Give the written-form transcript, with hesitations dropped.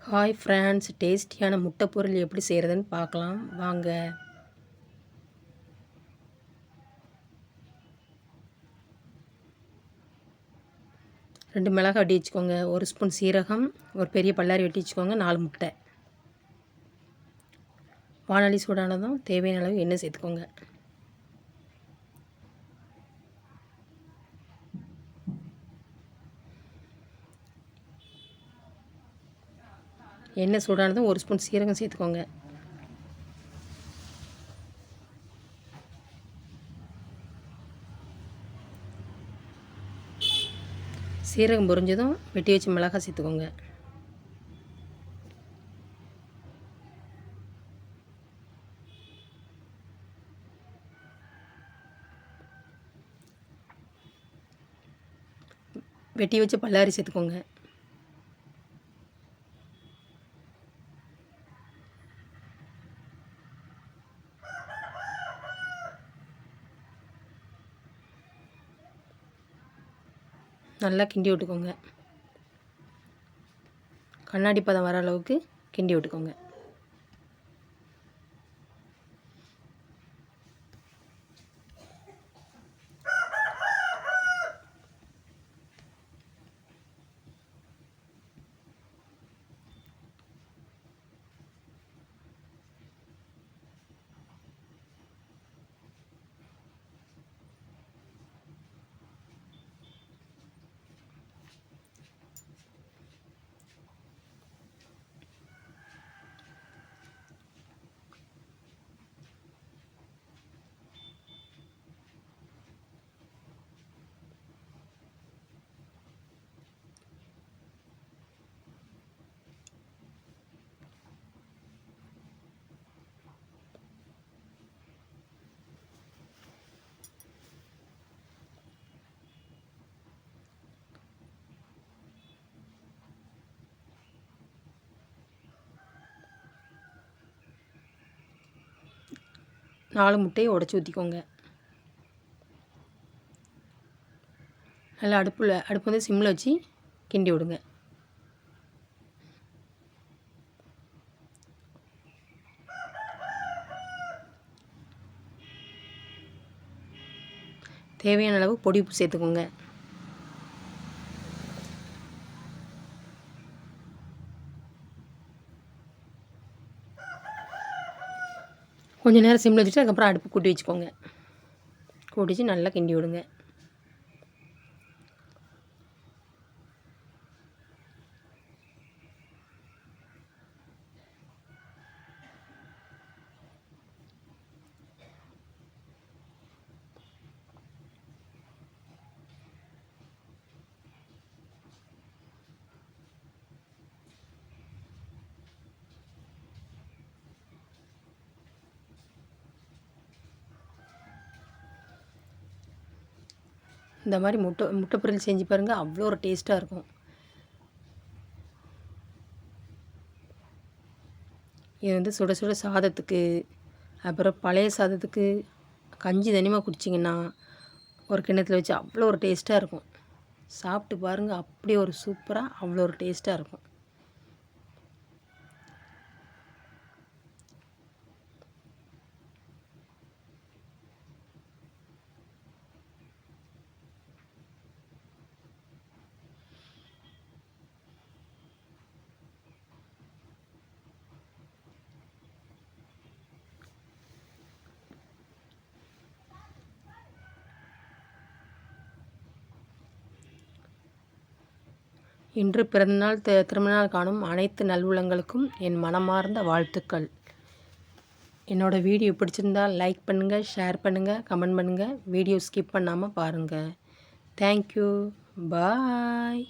Hi friends, டேஸ்டியான முட்டை பொரியல் எப்படி செய்கிறதுன்னு பார்க்கலாம் வாங்க. ரெண்டு மிளகாய் வெட்டி வச்சுக்கோங்க, ஒரு ஸ்பூன் சீரகம், ஒரு பெரிய பல்லாரி வெட்டி வச்சுக்கோங்க, 4 முட்டை. வானொலி சூடானதும் தேவையான அளவு எண்ணெய் சேர்த்துக்கோங்க. எண்ணெய் சூடானதும் ஒரு ஸ்பூன் சீரகம் சேர்த்துக்கோங்க. சீரகம் பொரிஞ்சதும் வெட்டி வச்சு மிளகாய் சேர்த்துக்கோங்க. வெட்டி வச்சு பல்லாரி சேர்த்துக்கோங்க. நல்லா கிண்டி விட்டுக்கோங்க. கண்ணாடி பதம் வர அளவுக்கு கிண்டி விட்டுக்கோங்க. நாலு முட்டையை உடச்சி ஊற்றிக்கோங்க. நல்லா அடுப்பு வந்து சிம்மில் வச்சு கிண்டி விடுங்க. தேவையான அளவு பொடி உப்பு சேர்த்துக்கோங்க. கொஞ்சம் நேரம் சிம்மில் வச்சுட்டு அதுக்கப்புறம் அடுப்பு கூட்டி வச்சுக்கோங்க. கூட்டி வச்சு நல்லா கிண்டி விடுங்க. இந்த மாதிரி முட்டை பொரியல் செஞ்சு பாருங்கள், அவ்வளோ ஒரு டேஸ்ட்டாக இருக்கும். இது வந்து சுட சுட சாதத்துக்கு, அப்புறம் பழைய சாதத்துக்கு, கஞ்சி தனியாக குடிச்சிங்கன்னா ஒரு கிண்ணத்தில் வச்சு அவ்வளோ ஒரு டேஸ்ட்டாக இருக்கும். சாப்பிட்டு பாருங்கள், அப்படி ஒரு சூப்பராக அவ்வளோ ஒரு டேஸ்ட்டாக இருக்கும். இன்று பிறந்தநாள் திருமணநாள் காணும் அனைத்து நல்வுள்ளங்களுக்கும் என் மனமார்ந்த வாழ்த்துக்கள். என்னோடய வீடியோ பிடிச்சிருந்தால் லைக் பண்ணுங்கள், ஷேர் பண்ணுங்கள், கமெண்ட் பண்ணுங்கள். வீடியோ ஸ்கிப் பண்ணாமல் பாருங்கள். தேங்க்யூ. பாய்.